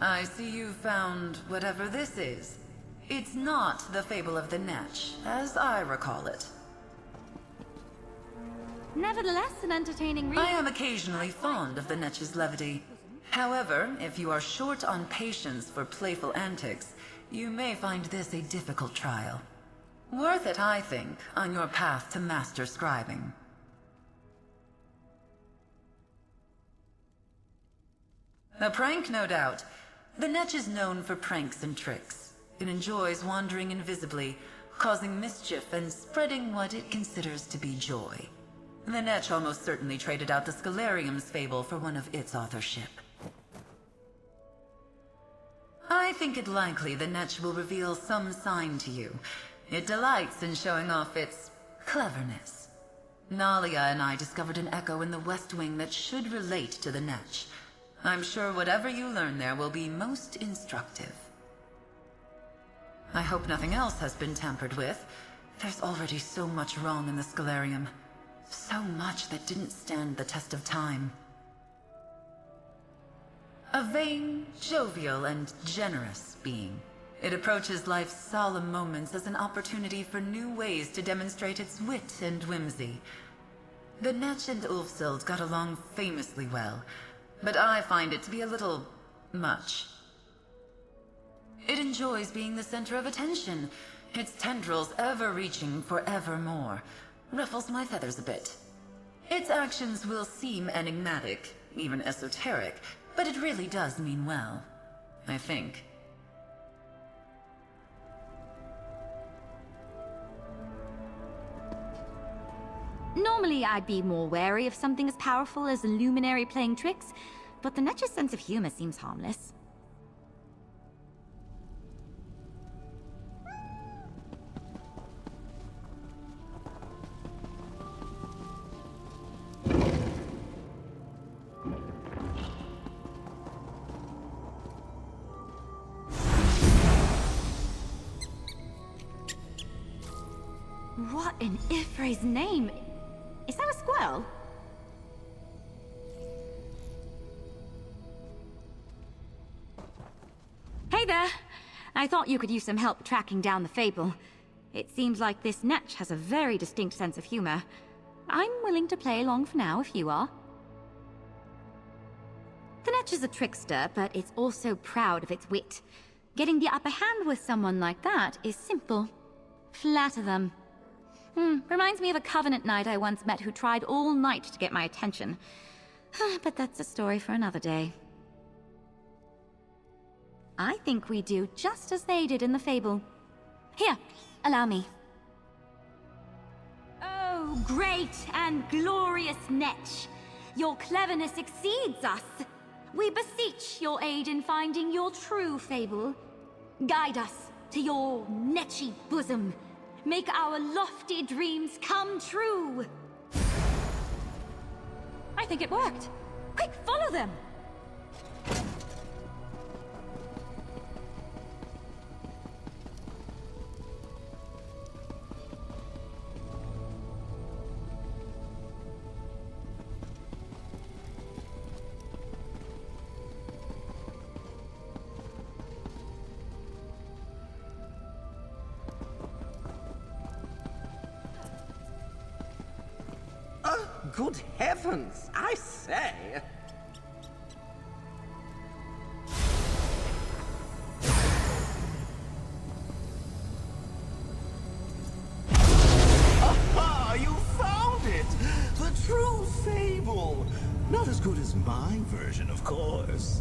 I see you found whatever this is. It's not the fable of the Netch, as I recall it. Nevertheless, an entertaining read. I am occasionally fond of the Netch's levity. However, if you are short on patience for playful antics, you may find this a difficult trial. Worth it, I think, on your path to master scribing. A prank, no doubt. The Netch is known for pranks and tricks. It enjoys wandering invisibly, causing mischief and spreading what it considers to be joy. The Netch almost certainly traded out the Scalarium's fable for one of its authorship. I think it likely the Netch will reveal some sign to you. It delights in showing off its cleverness. Nalia and I discovered an echo in the West Wing that should relate to the Netch. I'm sure whatever you learn there will be most instructive. I hope nothing else has been tampered with. There's already so much wrong in the Scalarium. So much that didn't stand the test of time. A vain, jovial, and generous being. It approaches life's solemn moments as an opportunity for new ways to demonstrate its wit and whimsy. The Netch and Ulfsild got along famously well, but I find it to be a little much. It enjoys being the center of attention, its tendrils ever-reaching for evermore. Ruffles my feathers a bit. Its actions will seem enigmatic, even esoteric, but it really does mean well, I think. Normally, I'd be more wary of something as powerful as a luminary playing tricks, but the Netch's sense of humor seems harmless. What in Ifre's name? Is that a squirrel? Hey there! I thought you could use some help tracking down the fable. It seems like this Netch has a very distinct sense of humor. I'm willing to play along for now if you are. The Netch is a trickster, but it's also proud of its wit. Getting the upper hand with someone like that is simple. Flatter them. Reminds me of a Covenant knight I once met who tried all night to get my attention. But that's a story for another day. I think we do just as they did in the fable. Here, allow me. Oh, great and glorious Netch! Your cleverness exceeds us! We beseech your aid in finding your true fable. Guide us to your Netchy bosom. Make our lofty dreams come true! I think it worked! Quick, follow them! Good heavens, I say! Aha! You found it! The true fable! Not as good as my version, of course.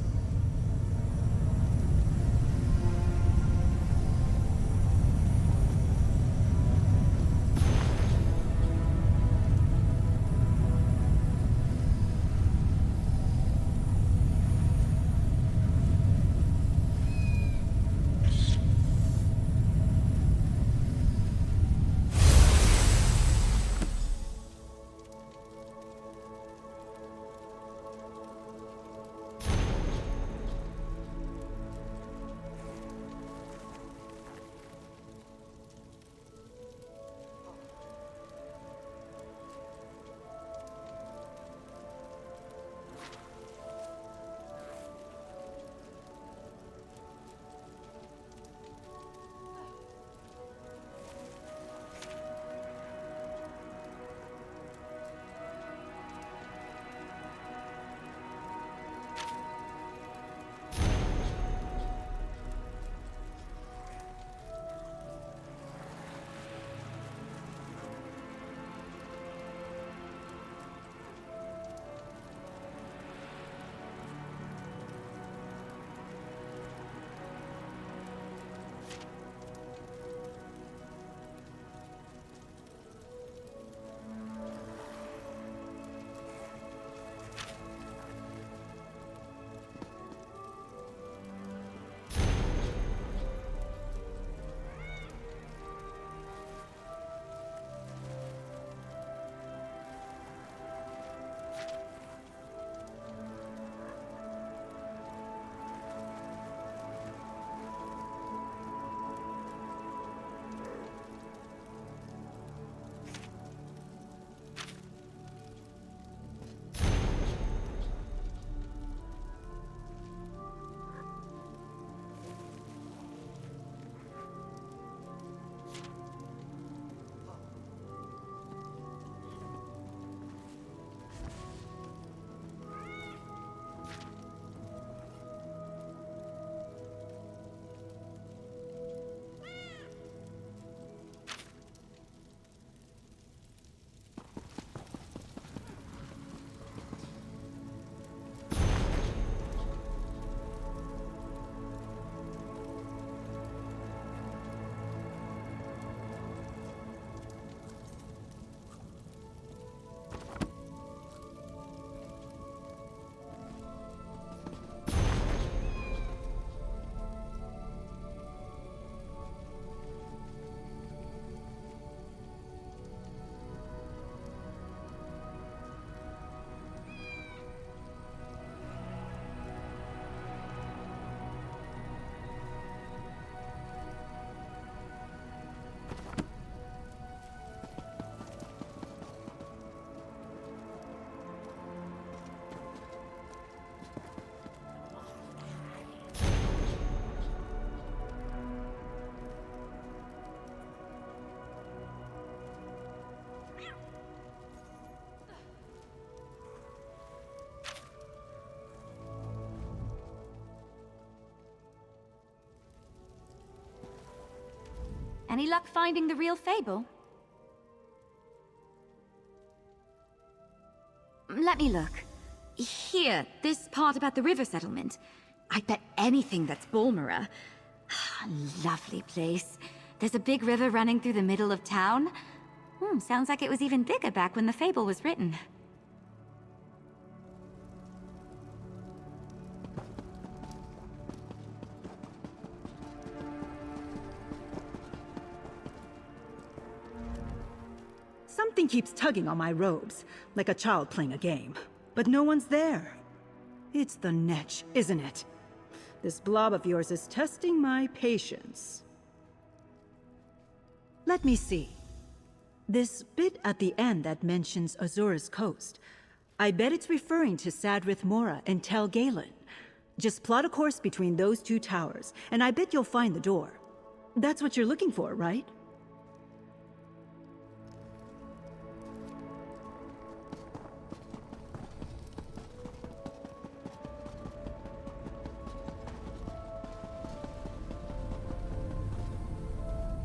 Any luck finding the real fable? Let me look. Here, this part about the river settlement. I bet anything that's Bulmera. Lovely place. There's a big river running through the middle of town. Sounds like it was even bigger back when the fable was written. Something keeps tugging on my robes, like a child playing a game. But no one's there. It's the Netch, isn't it? This blob of yours is testing my patience. Let me see. This bit at the end that mentions Azura's coast. I bet it's referring to Sadrith Mora and Tel Galen. Just plot a course between those two towers, and I bet you'll find the door. That's what you're looking for, right?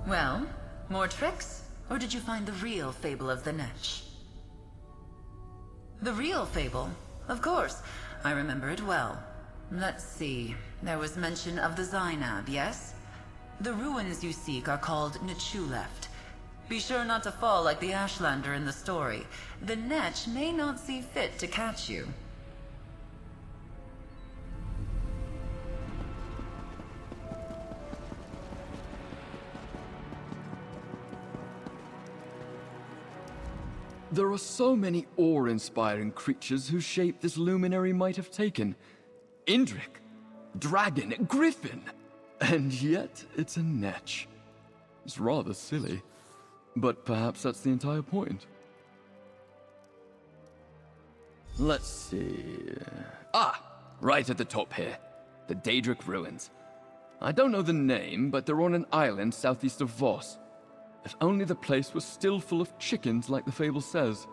Well, more tricks? Or did you find the real fable of the Netch? The real fable? Of course. I remember it well. Let's see. There was mention of the Zainab, yes? The ruins you seek are called Netchuleft. Be sure not to fall like the Ashlander in the story. The Netch may not see fit to catch you. There are so many awe-inspiring creatures whose shape this luminary might have taken. Indrik, dragon, griffin, and yet it's a Netch. It's rather silly, but perhaps that's the entire point. Let's see... right at the top here. The Daedric Ruins. I don't know the name, but they're on an island southeast of Voss. If only the place was still full of chickens like the fable says.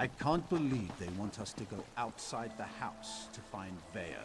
I can't believe they want us to go outside the house to find Vea.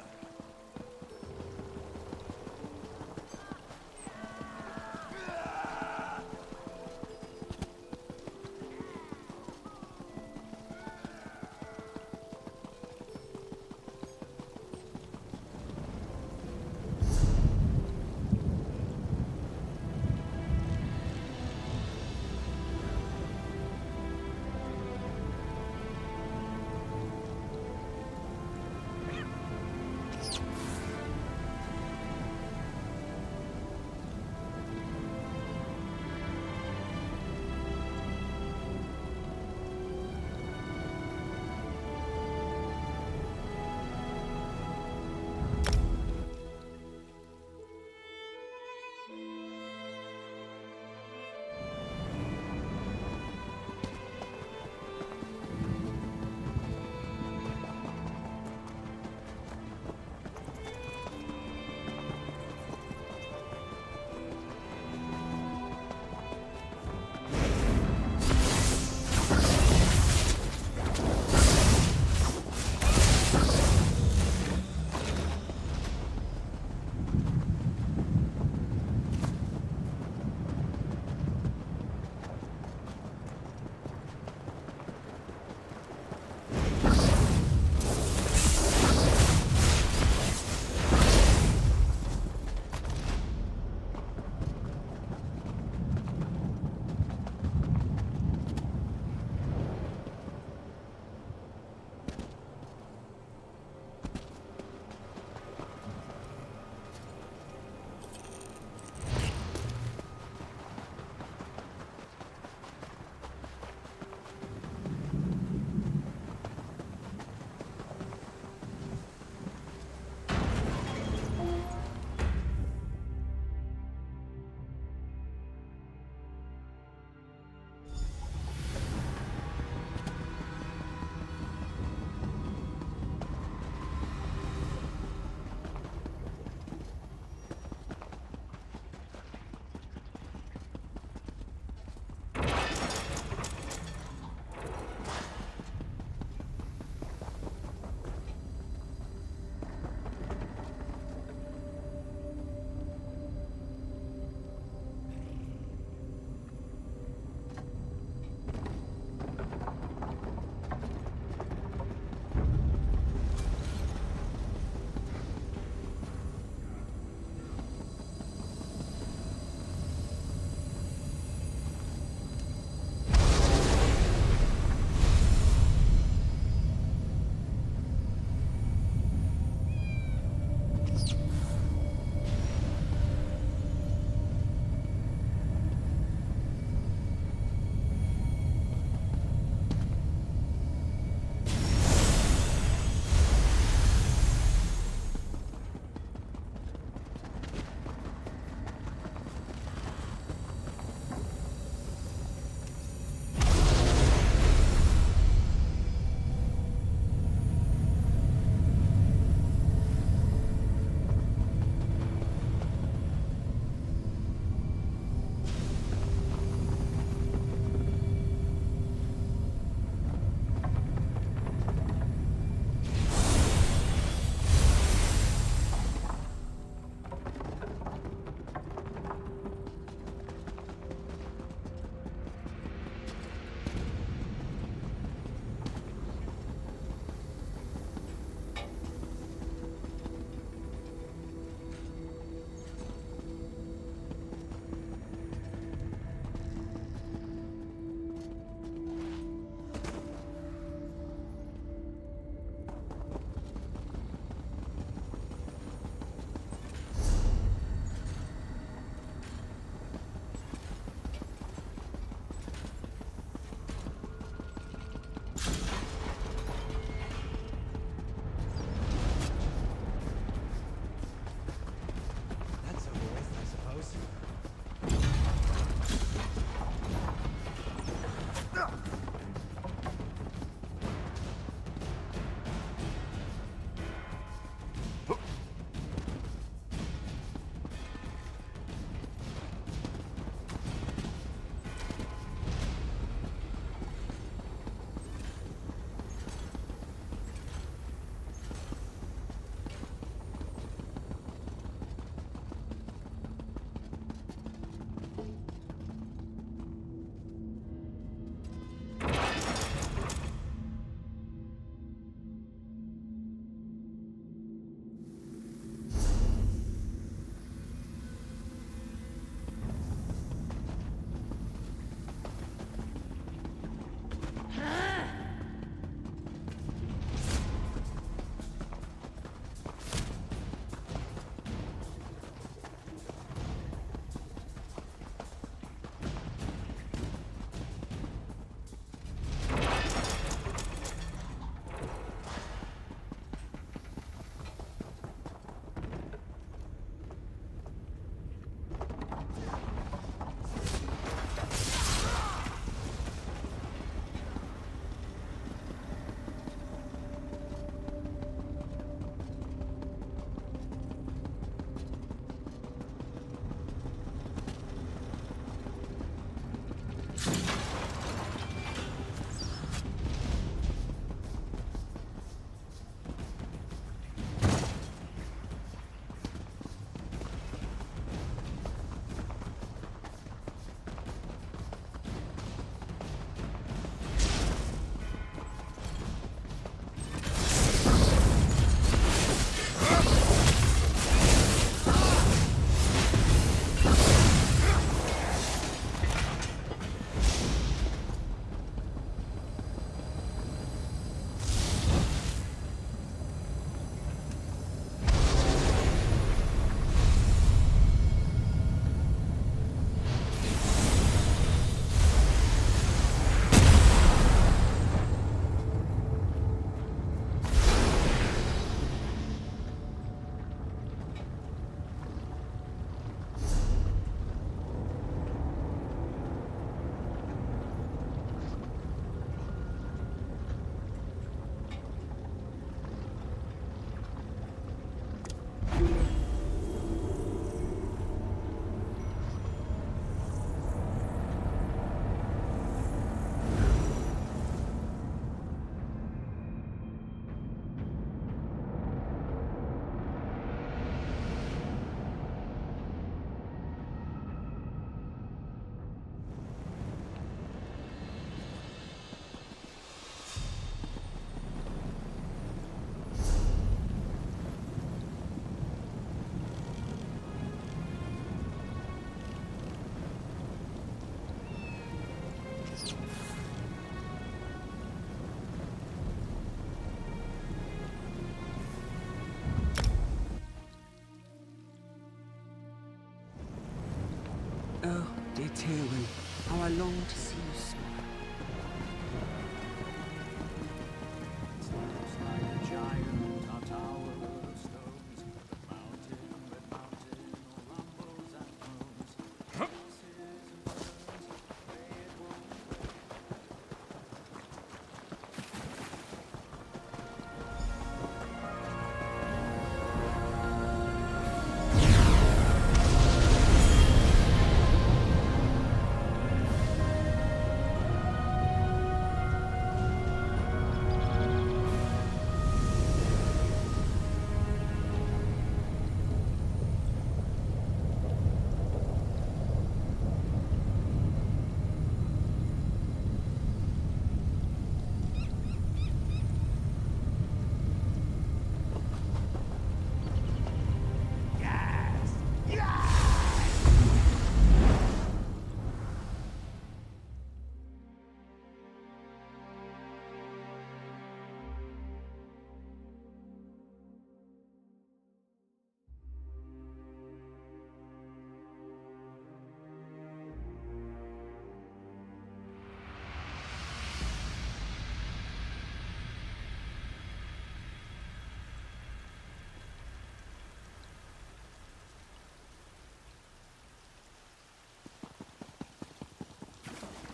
Tyrion, how I long to see you smile.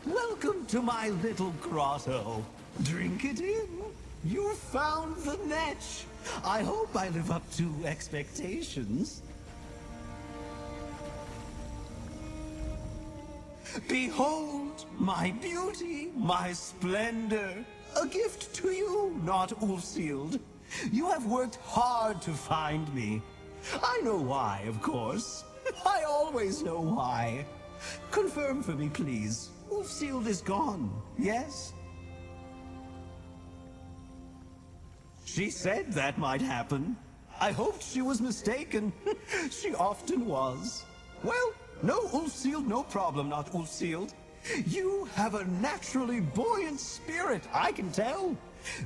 Welcome to my little grotto. Drink it in. You found the Netch. I hope I live up to expectations. Behold, my beauty, my splendor. A gift to you, not Ulfsealed. You have worked hard to find me. I know why, of course. I always know why. Confirm for me, please. Ulfsealed is gone, yes? She said that might happen. I hoped she was mistaken. She often was. Well, no Ulfsealed, no problem, not Ulfsealed. You have a naturally buoyant spirit, I can tell.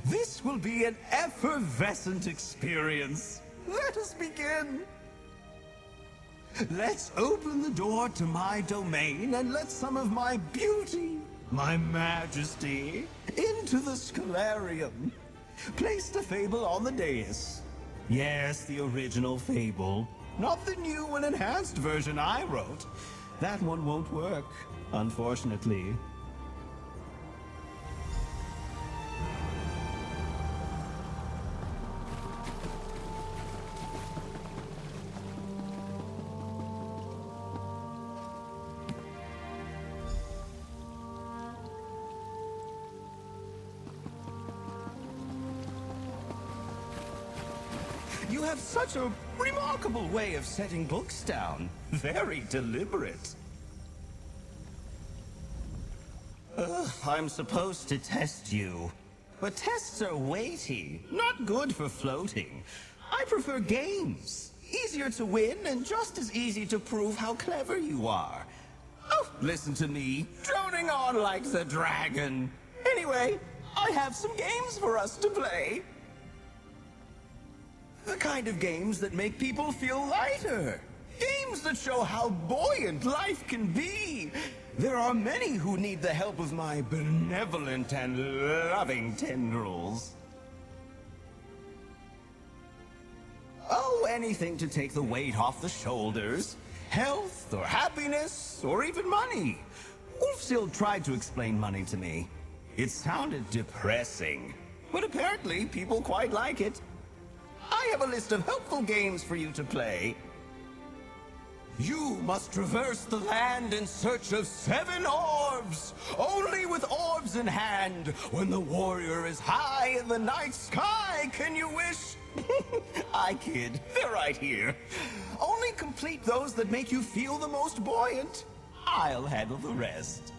This will be an effervescent experience. Let us begin. Let's open the door to my domain and let some of my beauty, my majesty, into the Scholarium. Place the fable on the dais. Yes, the original fable. Not the new and enhanced version I wrote. That one won't work, unfortunately. You have such a remarkable way of setting books down. Very deliberate. I'm supposed to test you. But tests are weighty, not good for floating. I prefer games. Easier to win and just as easy to prove how clever you are. Oh, listen to me, droning on like the dragon. Anyway, I have some games for us to play. The kind of games that make people feel lighter. Games that show how buoyant life can be. There are many who need the help of my benevolent and loving tendrils. Oh, anything to take the weight off the shoulders. Health, or happiness, or even money. Ulfsealed tried to explain money to me. It sounded depressing, but apparently people quite like it. I have a list of helpful games for you to play. You must traverse the land in search of 7 orbs. Only with orbs in hand, when the warrior is high in the night sky, can you wish? I kid, they're right here. Only complete those that make you feel the most buoyant. I'll handle the rest.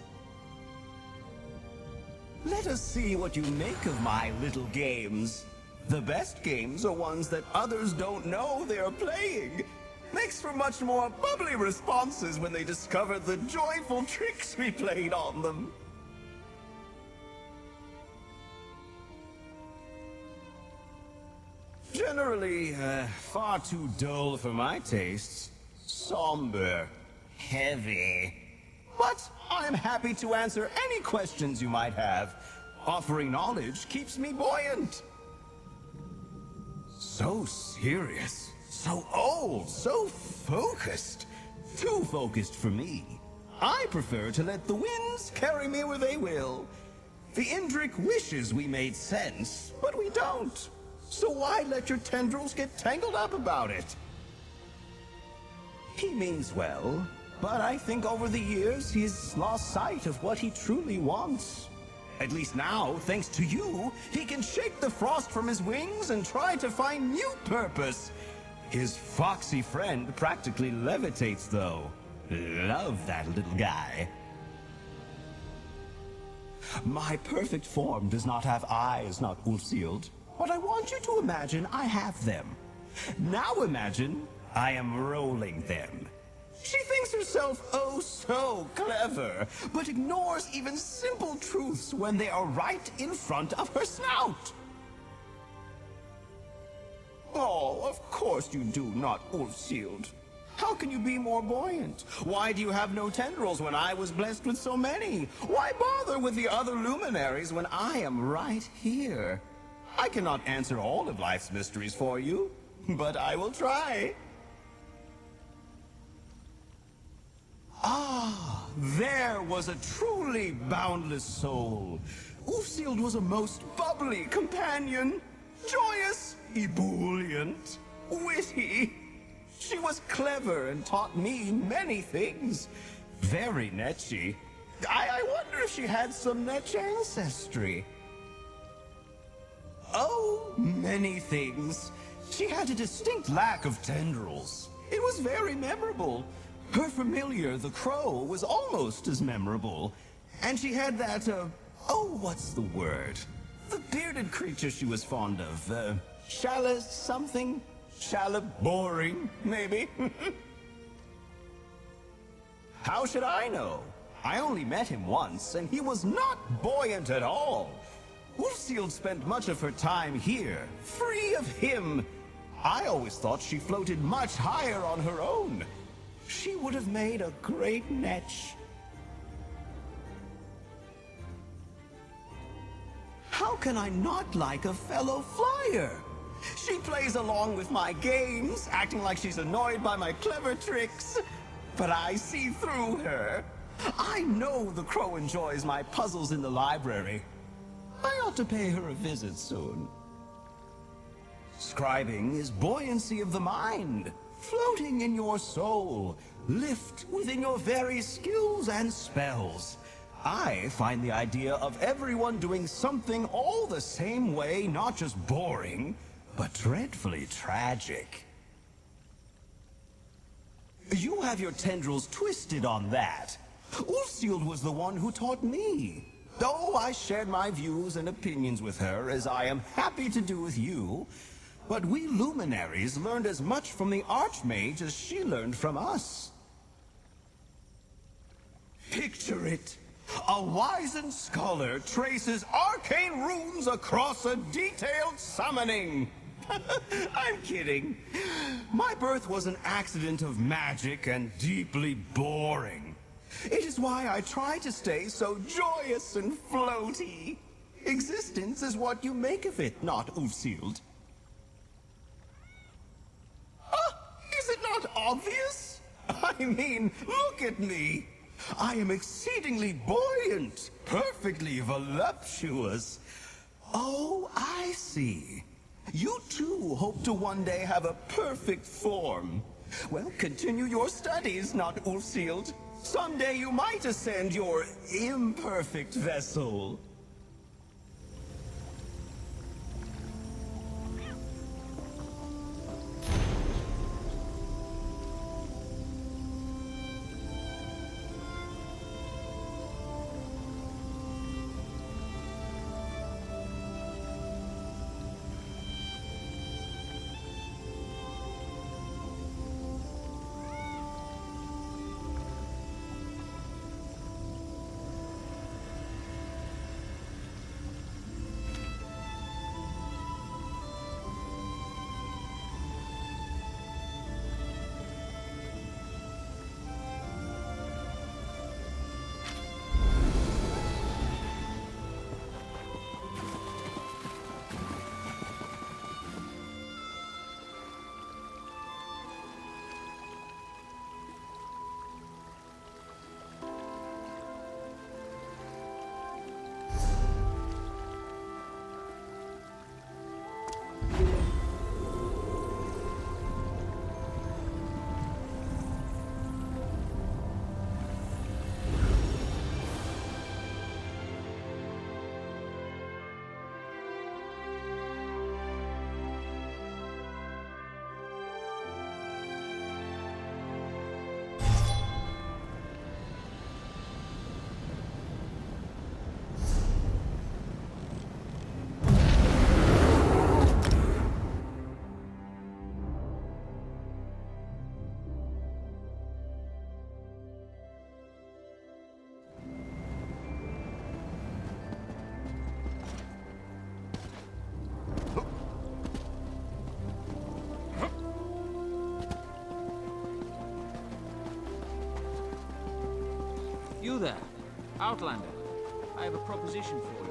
Let us see what you make of my little games. The best games are ones that others don't know they are playing. Makes for much more bubbly responses when they discover the joyful tricks we played on them. Generally, far too dull for my tastes. Somber. Heavy. But I'm happy to answer any questions you might have. Offering knowledge keeps me buoyant. So serious, so old, so focused. Too focused for me. I prefer to let the winds carry me where they will. The Indrik wishes we made sense, but we don't. So why let your tendrils get tangled up about it? He means well, but I think over the years he's lost sight of what he truly wants. At least now, thanks to you, he can shake the frost from his wings and try to find new purpose. His foxy friend practically levitates, though. Love that little guy. My perfect form does not have eyes, not Ulfsild. But I want you to imagine I have them. Now imagine I am rolling them. She thinks herself oh so clever, but ignores even simple truths when they are right in front of her snout. Oh, of course you do not, Ulfsild. How can you be more buoyant? Why do you have no tendrils when I was blessed with so many? Why bother with the other luminaries when I am right here? I cannot answer all of life's mysteries for you, but I will try. Ah, there was a truly boundless soul. Ulfsild was a most bubbly companion, joyous, ebullient, witty. She was clever and taught me many things. Very Netchy. I wonder if she had some Netch ancestry. Oh, many things. She had a distinct lack of tendrils. It was very memorable. Her familiar, the crow, was almost as memorable. And she had that, oh, what's the word? The bearded creature she was fond of, Shala something? Shala boring, maybe? How should I know? I only met him once, and he was not buoyant at all. Ulfsild spent much of her time here, free of him. I always thought she floated much higher on her own. She would have made a great Netch. How can I not like a fellow flyer? She plays along with my games, acting like she's annoyed by my clever tricks. But I see through her. I know the crow enjoys my puzzles in the library. I ought to pay her a visit soon. Scribing is buoyancy of the mind, floating in your soul, lift within your very skills and spells. I find the idea of everyone doing something all the same way not just boring, but dreadfully tragic. You have your tendrils twisted on that. Ulfsild was the one who taught me. Though I shared my views and opinions with her, as I am happy to do with you, but we luminaries learned as much from the archmage as she learned from us. Picture it. A wizened scholar traces arcane runes across a detailed summoning. I'm kidding. My birth was an accident of magic and deeply boring. It is why I try to stay so joyous and floaty. Existence is what you make of it, not Ulfsild. Is it not obvious? I mean, look at me. I am exceedingly buoyant, perfectly voluptuous. Oh, I see. You too hope to one day have a perfect form. Well, continue your studies, not Ulfsild. Someday you might ascend your imperfect vessel. Outlander, I have a proposition for you.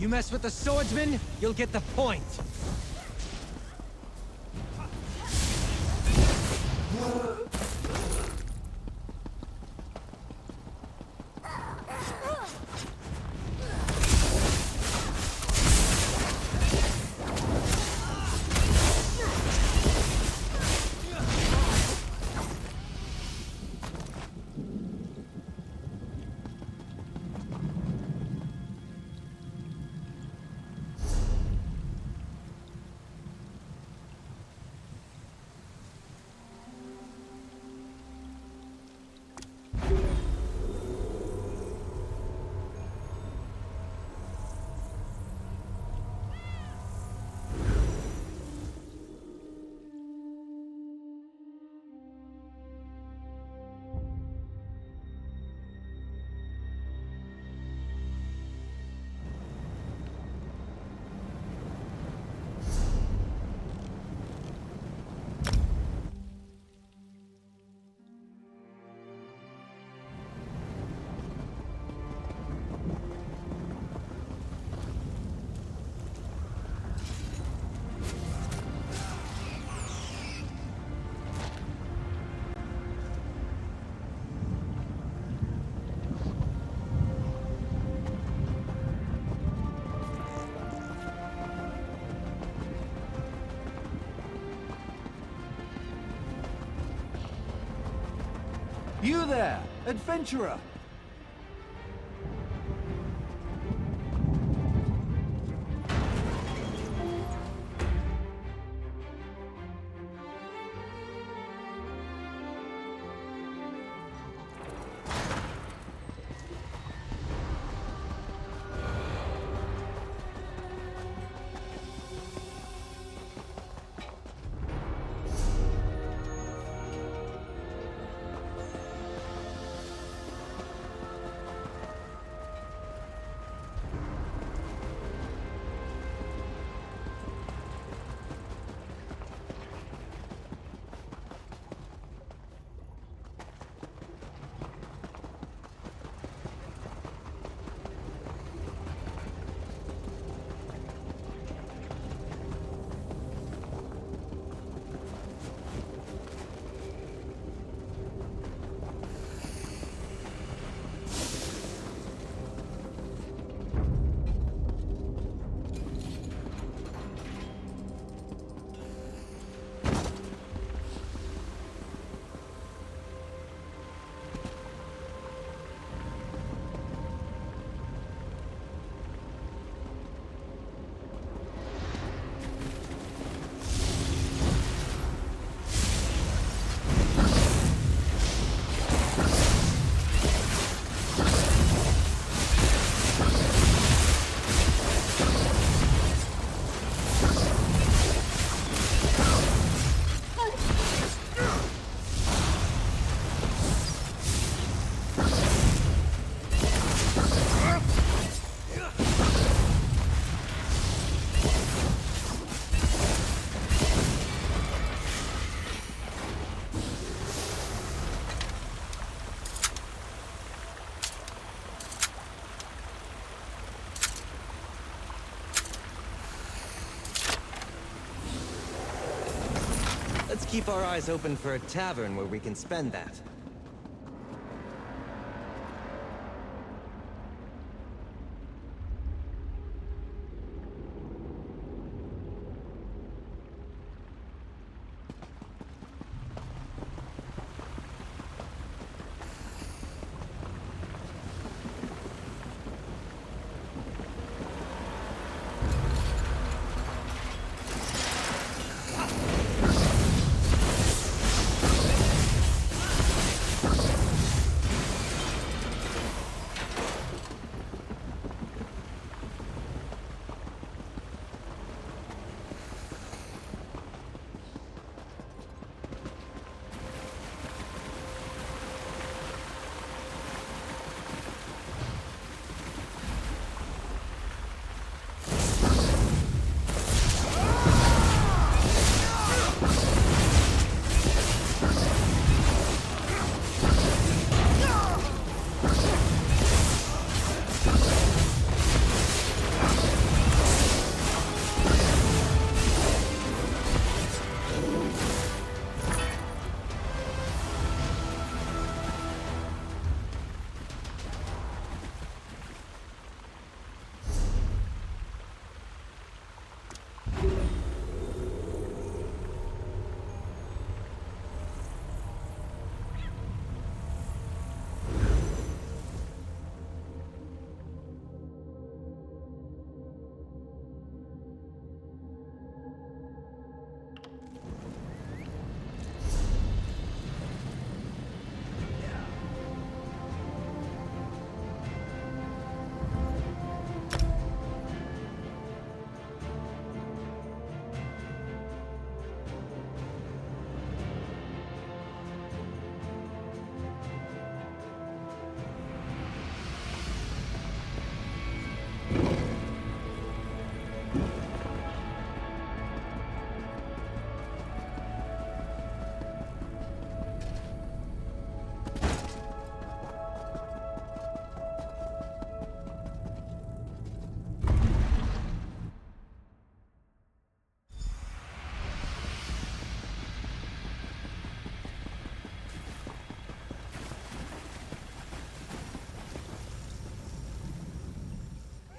You mess with the swordsman, you'll get the point. You there, adventurer! Let's keep our eyes open for a tavern where we can spend that.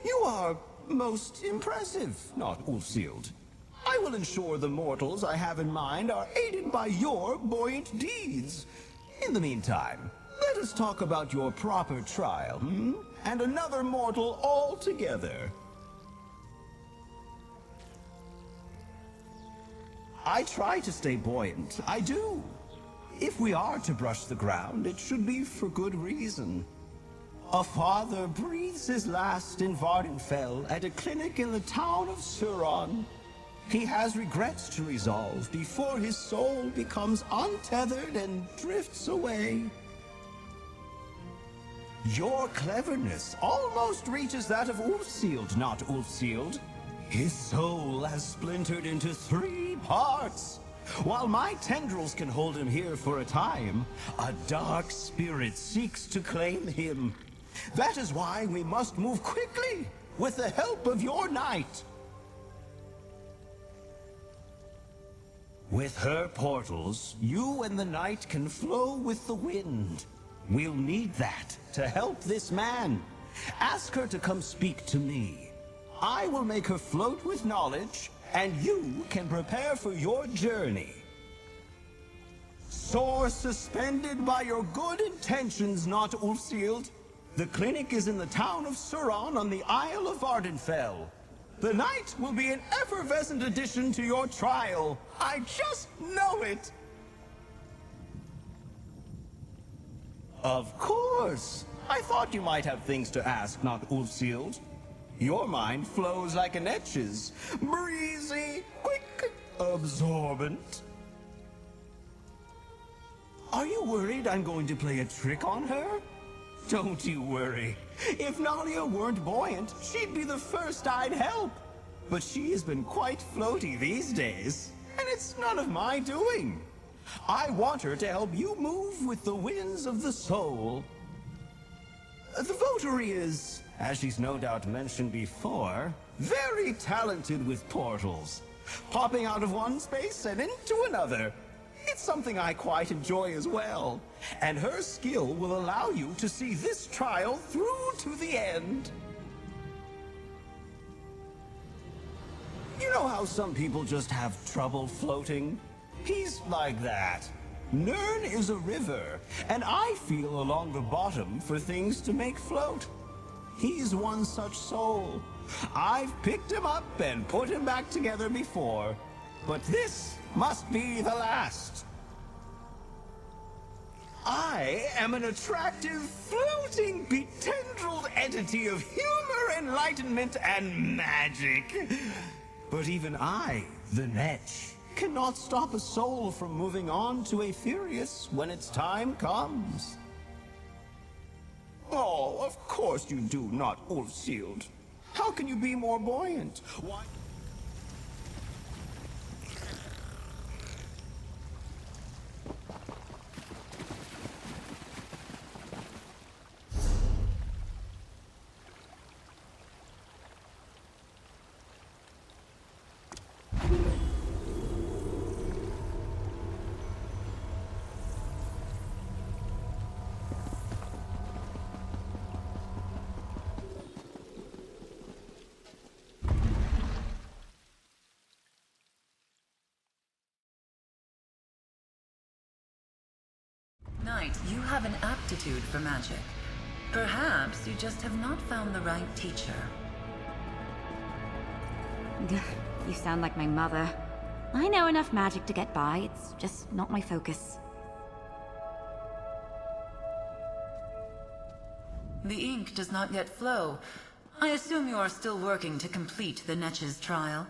You are most impressive, not Ulfsild. I will ensure the mortals I have in mind are aided by your buoyant deeds. In the meantime, let us talk about your proper trial, and another mortal altogether. I try to stay buoyant, I do. If we are to brush the ground, it should be for good reason. A father breathes his last in Vardenfell at a clinic in the town of Suron. He has regrets to resolve before his soul becomes untethered and drifts away. Your cleverness almost reaches that of Ulfsild, not Ulfsild. His soul has splintered into 3 parts. While my tendrils can hold him here for a time, a dark spirit seeks to claim him. That is why we must move quickly, with the help of your knight. With her portals, you and the knight can flow with the wind. We'll need that to help this man. Ask her to come speak to me. I will make her float with knowledge, and you can prepare for your journey. Soar suspended by your good intentions, not Ulfsild. The clinic is in the town of Suron on the Isle of Vardenfell. The night will be an effervescent addition to your trial. I just know it. Of course. I thought you might have things to ask, not Ulfsild. Your mind flows like a Netch's. Breezy, quick, absorbent. Are you worried I'm going to play a trick on her? Don't you worry. If Nalia weren't buoyant, she'd be the first I'd help. But she has been quite floaty these days, and it's none of my doing. I want her to help you move with the winds of the soul. The votary is, as she's no doubt mentioned before, very talented with portals, popping out of one space and into another. It's something I quite enjoy as well, and her skill will allow you to see this trial through to the end. You know how some people just have trouble floating? He's like that. Nirn is a river, and I feel along the bottom for things to make float. He's one such soul. I've picked him up and put him back together before, but this must be the last. I am an attractive, floating, betendrilled entity of humor, enlightenment, and magic. But even I, the Netch, cannot stop a soul from moving on to Aetherius when its time comes. Oh, of course you do not, Ulfsild. How can you be more buoyant? Why? Knight, you have an aptitude for magic. Perhaps you just have not found the right teacher. You sound like my mother. I know enough magic to get by, it's just not my focus. The ink does not yet flow. I assume you are still working to complete the Netch's trial.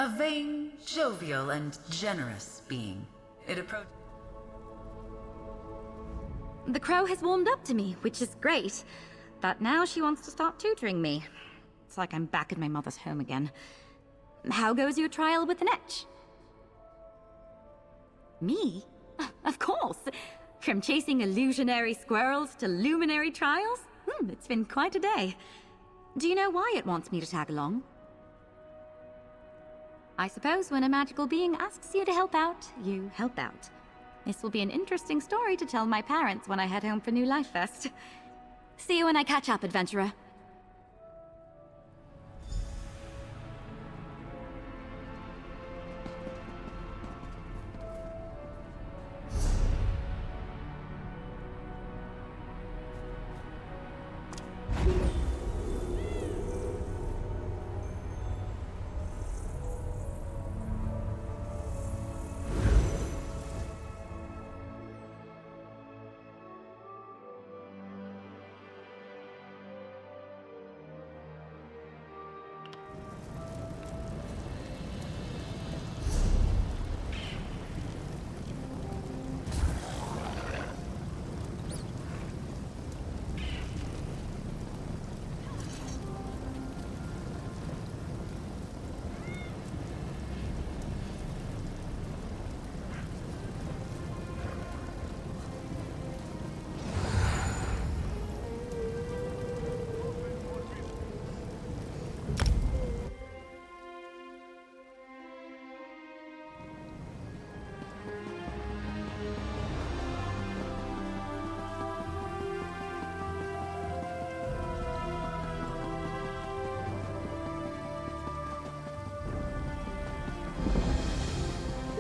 A vain, jovial, and generous being. It approached... The crow has warmed up to me, which is great. But now she wants to start tutoring me. It's like I'm back at my mother's home again. How goes your trial with the Netch? Me? Of course! From chasing illusionary squirrels to luminary trials? It's been quite a day. Do you know why it wants me to tag along? I suppose when a magical being asks you to help out, you help out. This will be an interesting story to tell my parents when I head home for New Life Fest. See you when I catch up, adventurer.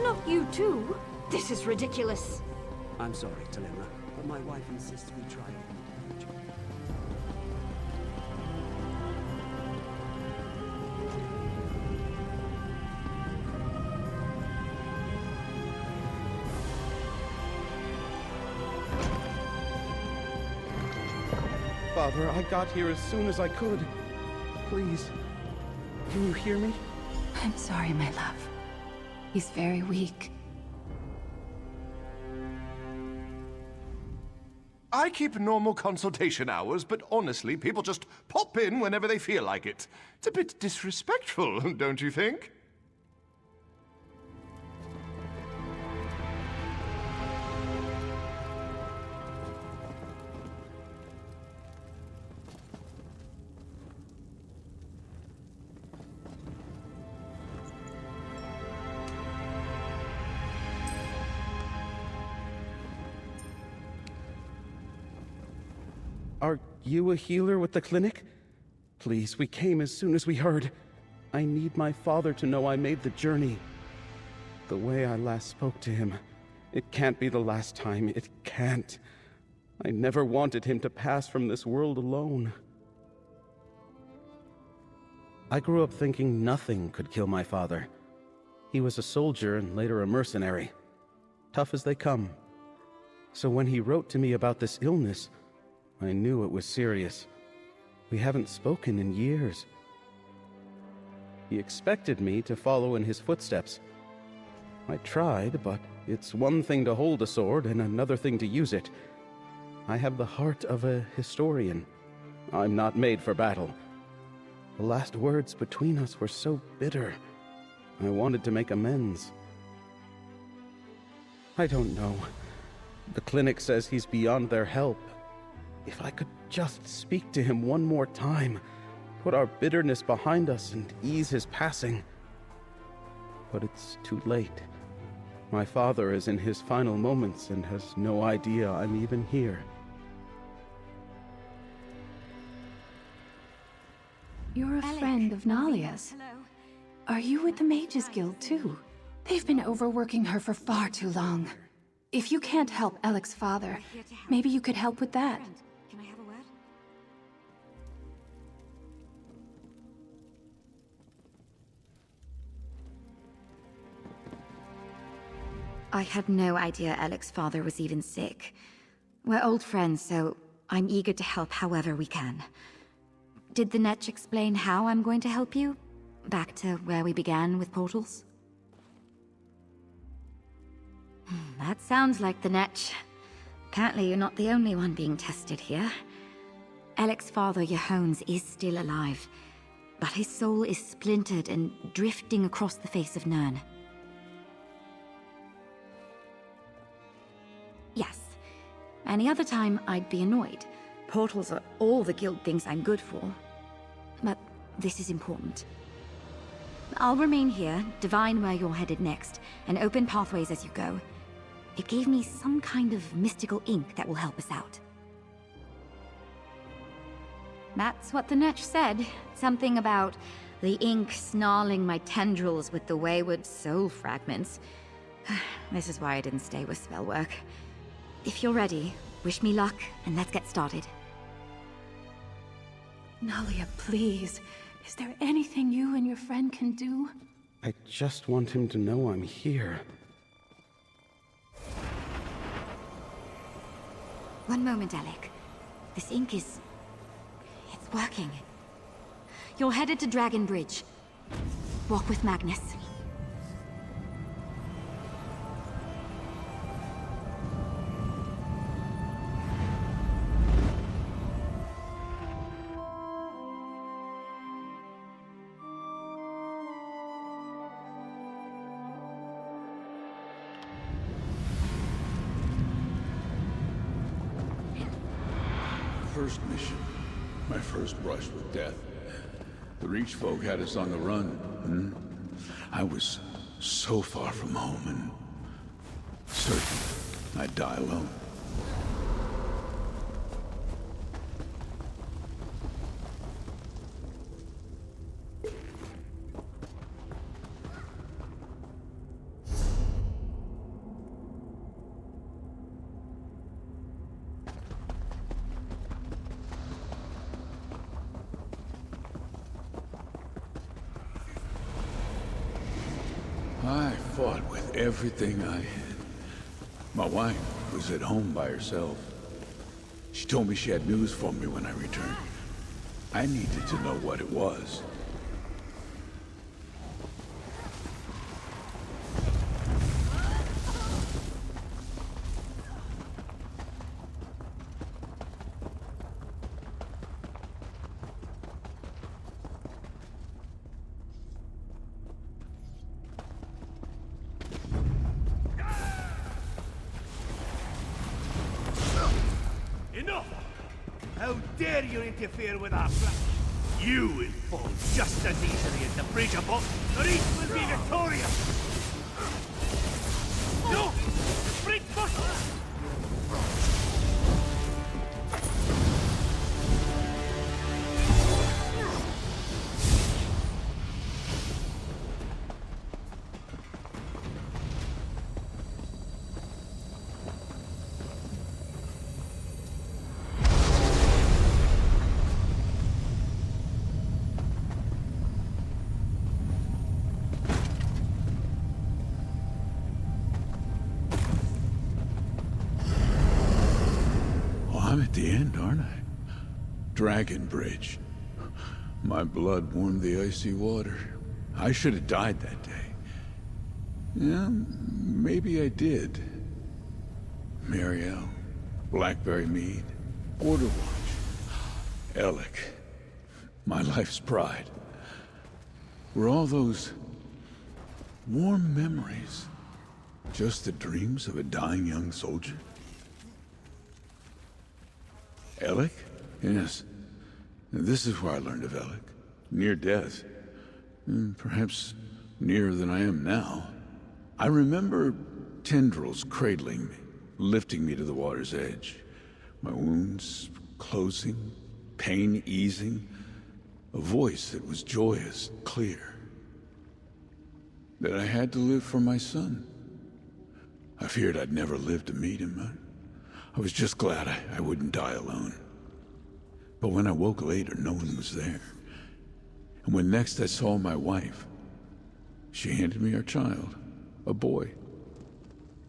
not you too. This is ridiculous. I'm sorry, Talimra, but my wife insists we try it. Father, I got here as soon as I could. Please, can you hear me? I'm sorry, my love. He's very weak. I keep normal consultation hours, but honestly, people just pop in whenever they feel like it. It's a bit disrespectful, don't you think? Are you a healer with the clinic? Please, we came as soon as we heard. I need my father to know I made the journey. The way I last spoke to him, it can't be the last time. It can't. I never wanted him to pass from this world alone. I grew up thinking nothing could kill my father. He was a soldier and later a mercenary. Tough as they come. So when he wrote to me about this illness, I knew it was serious. We haven't spoken in years. He expected me to follow in his footsteps. I tried, but it's one thing to hold a sword and another thing to use it. I have the heart of a historian. I'm not made for battle. The last words between us were so bitter. I wanted to make amends. I don't know. The clinic says he's beyond their help. If I could just speak to him one more time, put our bitterness behind us and ease his passing. But it's too late. My father is in his final moments and has no idea I'm even here. You're a friend of Nalia's. Are you with the Mages Guild too? They've been overworking her for far too long. If you can't help Alec's father, maybe you could help with that. Can I have a word? I had no idea Alec's father was even sick. We're old friends, so I'm eager to help however we can. Did the Netch explain how I'm going to help you? Back to where we began with portals? That sounds like the Netch. Apparently you're not the only one being tested here. Alec's father, Yehones, is still alive, but his soul is splintered and drifting across the face of Nirn. Yes. Any other time, I'd be annoyed. Portals are all the guild thinks I'm good for. But this is important. I'll remain here, divine where you're headed next, and open pathways as you go. It gave me some kind of mystical ink that will help us out. That's what the Netch said. Something about the ink snarling my tendrils with the wayward soul fragments. This is why I didn't stay with spellwork. If you're ready, wish me luck, and let's get started. Nalia, please. Is there anything you and your friend can do? I just want him to know I'm here. One moment, Alec. This ink is... it's working. You're headed to Dragon Bridge. Walk with Magnus. First mission. My first brush with death. The Reach folk had us on the run. I was so far from home and certain I'd die alone. fought with everything I had. My wife was at home by herself. She told me she had news for me when I returned. I needed to know what it was. Enough! How dare you interfere with our plan? You will fall just as easily as the bridge above, or each will be victorious! No! The bridge must... I'm at the end, aren't I? Dragon Bridge. My blood warmed the icy water. I should have died that day. Yeah, maybe I did. Mariel, Blackberry Mead, Order Watch, Alec, my life's pride. Were all those warm memories just the dreams of a dying young soldier? Alec? Yes. This is where I learned of Alec. Near death. Perhaps nearer than I am now. I remember tendrils cradling me, lifting me to the water's edge. My wounds closing, pain easing. A voice that was joyous, clear. That I had to live for my son. I feared I'd never live to meet him. I was just glad I wouldn't die alone. But when I woke later, no one was there. And when next I saw my wife, she handed me our child, a boy.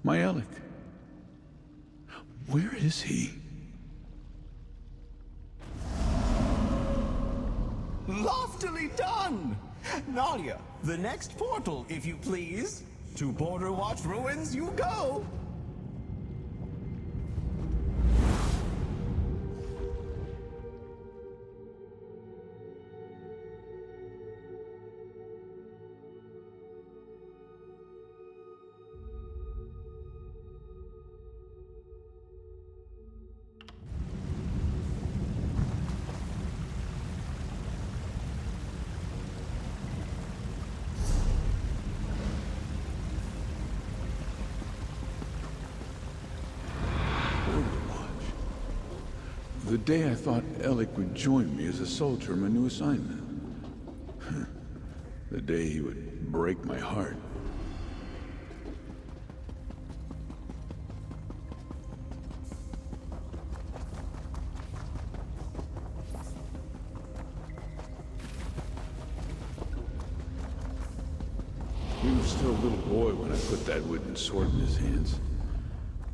My Alec. Where is he? Loftily done! Nadia, the next portal, if you please. To Border Watch Ruins you go! The day I thought Alec would join me as a soldier in my new assignment. The day he would break my heart. He was still a little boy when I put that wooden sword in his hands.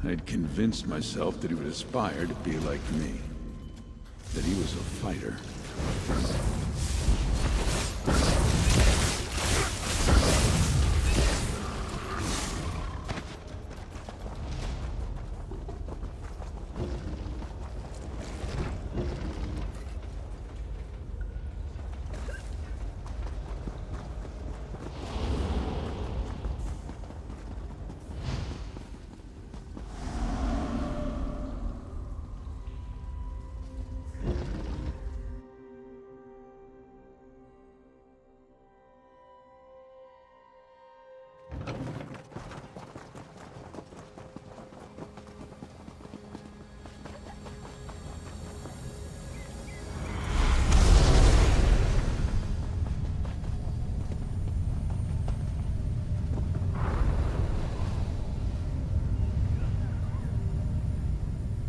I'd convinced myself that he would aspire to be like me. That he was a fighter.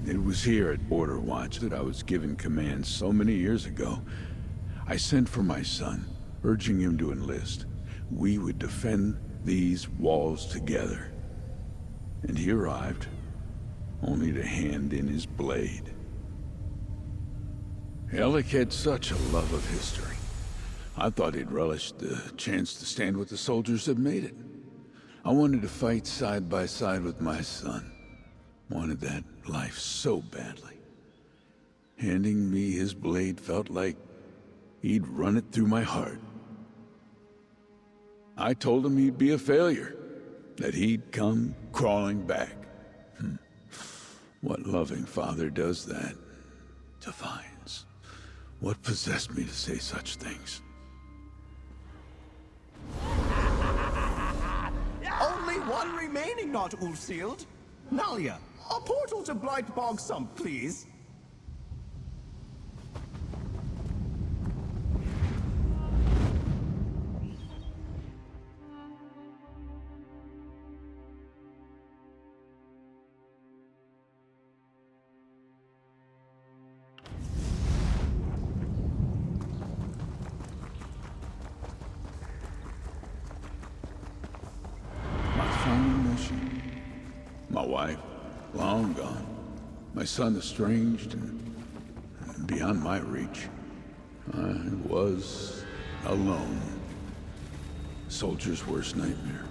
It was here at Border Watch that I was given command so many years ago. I sent for my son, urging him to enlist. We would defend these walls together. And he arrived, only to hand in his blade. Alec had such a love of history. I thought he'd relish the chance to stand with the soldiers that made it. I wanted to fight side by side with my son. Wanted that life so badly. Handing me his blade felt like he'd run it through my heart. I told him he'd be a failure, that he'd come crawling back. What loving father does that? Defines. What possessed me to say such things? Only one remaining not Ulfsealed. Nalia, a portal to Blightbog Sump, please. My wife, long gone. My son estranged and beyond my reach. I was alone. Soldier's worst nightmare.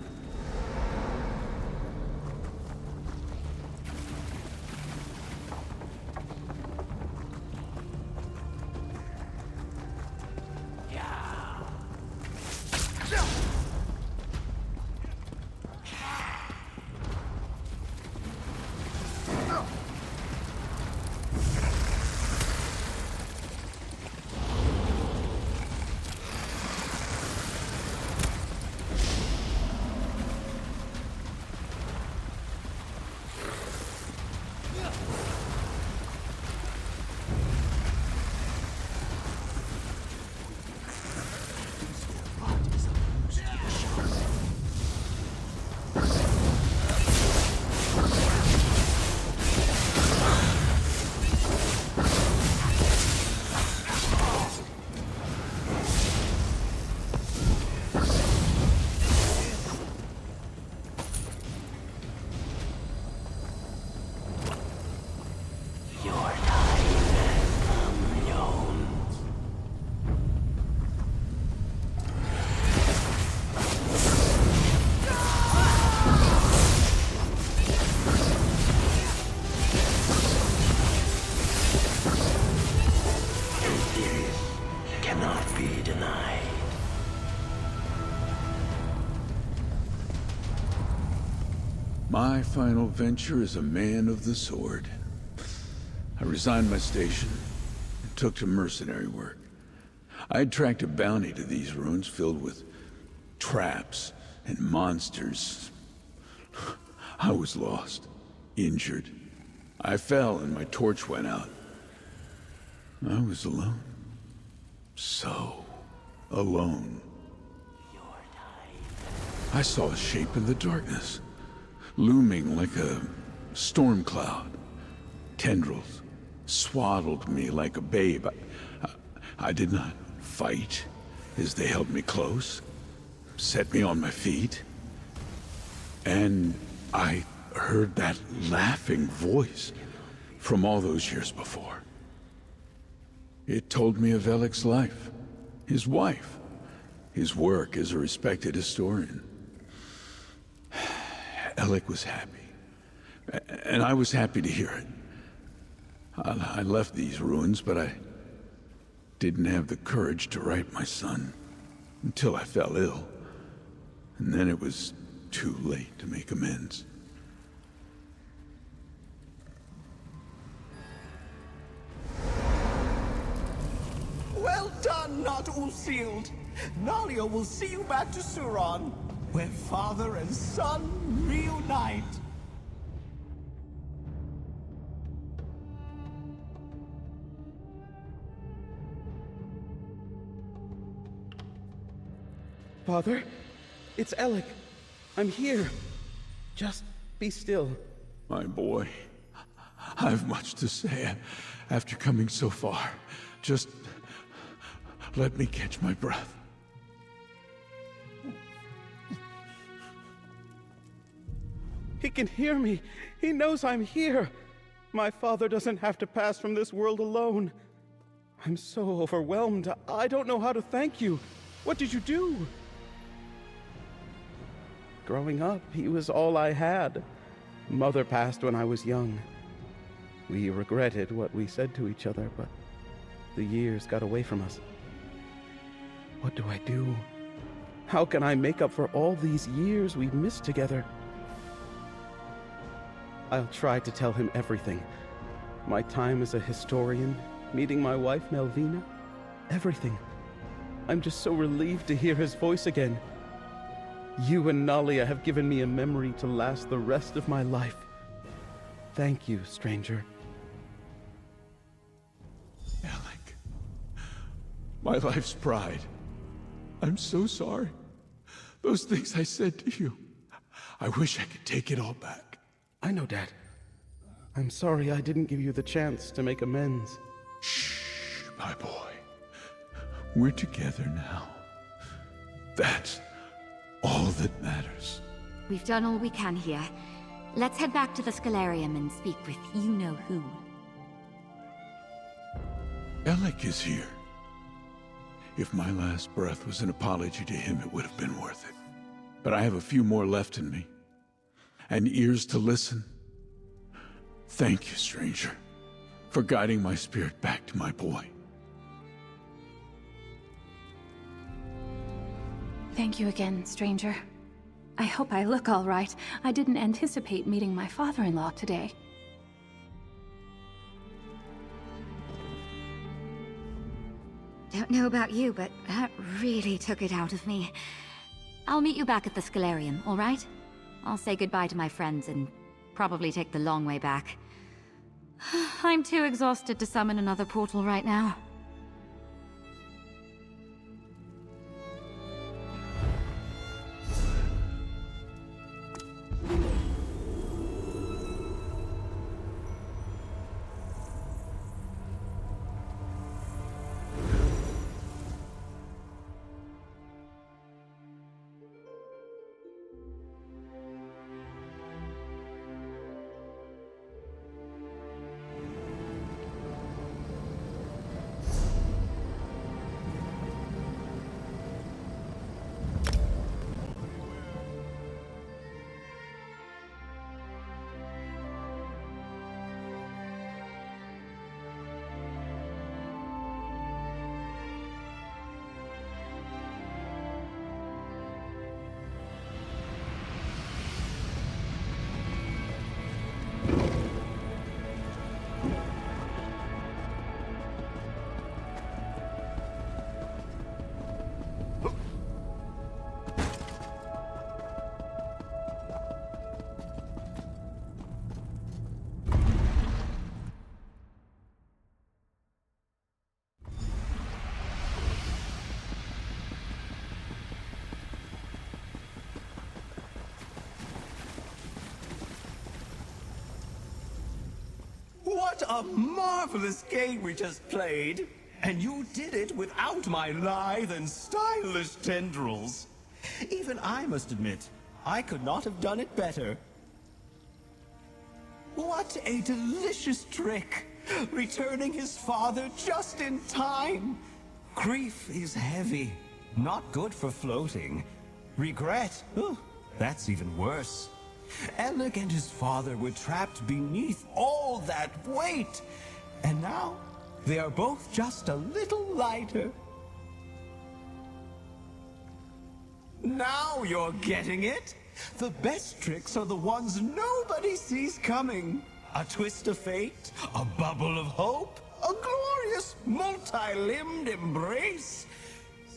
My final venture as a man of the sword. I resigned my station and took to mercenary work. I had tracked a bounty to these ruins filled with traps and monsters. I was lost, injured. I fell and my torch went out. I was alone. So alone. I saw a shape in the darkness, looming like a storm cloud. Tendrils swaddled me like a babe. I did not fight as they held me close, set me on my feet. And I heard that laughing voice from all those years before. It told me of Alec's life, his wife, his work as a respected historian. Alec was happy, and I was happy to hear it. I left these ruins, but I didn't have the courage to write my son until I fell ill. And then it was too late to make amends. Well done, not Ulfsealed. Nalia will see you back to Suron, where father and son reunite. Father, it's Alec. I'm here. Just be still. My boy, I have much to say after coming so far. Just let me catch my breath. He can hear me. He knows I'm here. My father doesn't have to pass from this world alone. I'm so overwhelmed. I don't know how to thank you. What did you do? Growing up, he was all I had. Mother passed when I was young. We regretted what we said to each other, but the years got away from us. What do I do? How can I make up for all these years we've missed together? I'll try to tell him everything. My time as a historian, meeting my wife Melvina, everything. I'm just so relieved to hear his voice again. You and Nalia have given me a memory to last the rest of my life. Thank you, stranger. Alec. My life's pride. I'm so sorry. Those things I said to you. I wish I could take it all back. I know, Dad. I'm sorry I didn't give you the chance to make amends. Shh, my boy. We're together now. That's all that matters. We've done all we can here. Let's head back to the Scalarium and speak with you-know-who. Alec is here. If my last breath was an apology to him, it would have been worth it. But I have a few more left in me. And ears to listen. Thank you, stranger, for guiding my spirit back to my boy. Thank you again, stranger. I hope I look all right. I didn't anticipate meeting my father-in-law today. Don't know about you, but that really took it out of me. I'll meet you back at the Scalarium, all right? I'll say goodbye to my friends and probably take the long way back. I'm too exhausted to summon another portal right now. What a marvelous game we just played! And you did it without my lithe and stylish tendrils. Even I must admit, I could not have done it better. What a delicious trick! Returning his father just in time! Grief is heavy, not good for floating. Regret, that's even worse. Alec and his father were trapped beneath all that weight, and now they are both just a little lighter. Now you're getting it! The best tricks are the ones nobody sees coming. A twist of fate, a bubble of hope, a glorious multi-limbed embrace.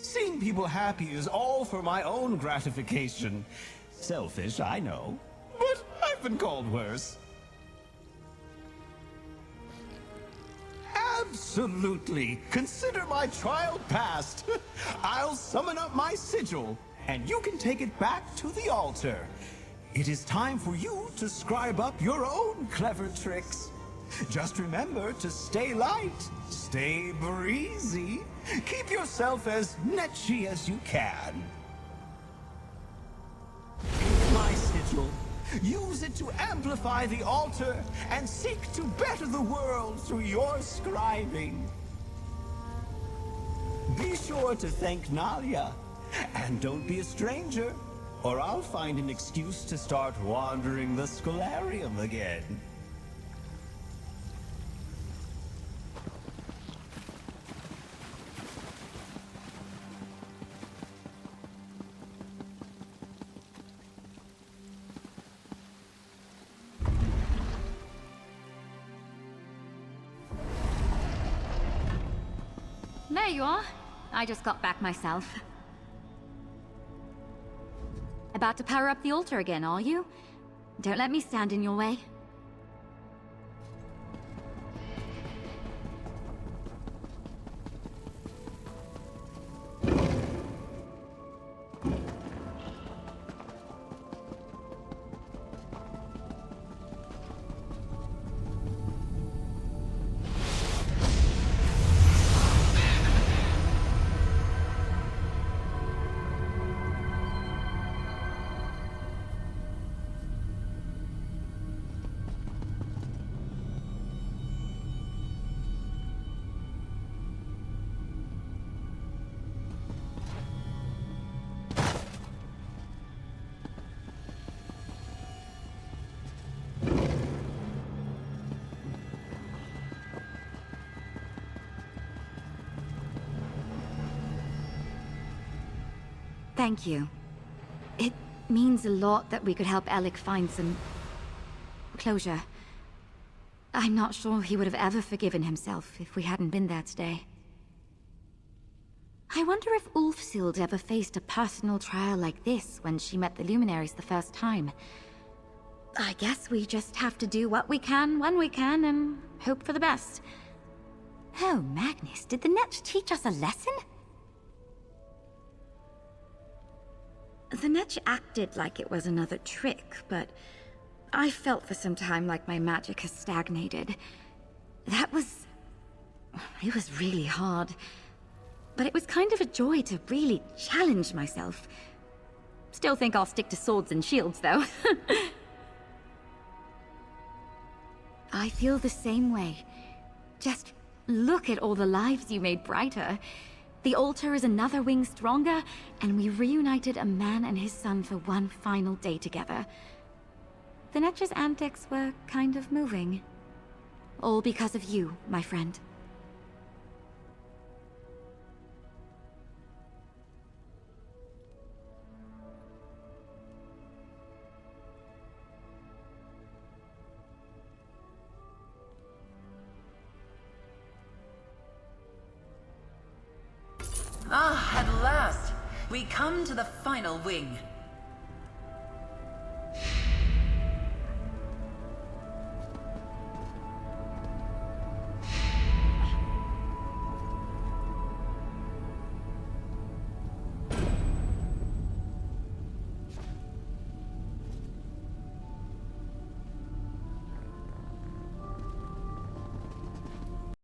Seeing people happy is all for my own gratification. Selfish, I know, but I've been called worse. Absolutely. Consider my trial passed. I'll summon up my sigil, and you can take it back to the altar. It is time for you to scribe up your own clever tricks. Just remember to stay light, stay breezy, keep yourself as netchy as you can. My sigil, Use it to amplify the altar and seek to better the world through your scribing. Be sure to thank Nalia, and don't be a stranger, or I'll find an excuse to start wandering the Scholarium again. There you are. I just got back myself. About to power up the altar again, are you? Don't let me stand in your way. Thank you. It means a lot that we could help Alec find some closure. I'm not sure he would have ever forgiven himself if we hadn't been there today. I wonder if Ulfsild ever faced a personal trial like this when she met the Luminaries the first time. I guess we just have to do what we can when we can and hope for the best. Oh, Magnus, did the Netch teach us a lesson? The Netch acted like it was another trick, but I felt for some time like my magic has stagnated. It was really hard. But it was kind of a joy to really challenge myself. Still think I'll stick to swords and shields, though. I feel the same way. Just look at all the lives you made brighter. The altar is another wing stronger, and we reunited a man and his son for one final day together. The Netch's antics were kind of moving. All because of you, my friend. Ah, at last! We come to the final wing.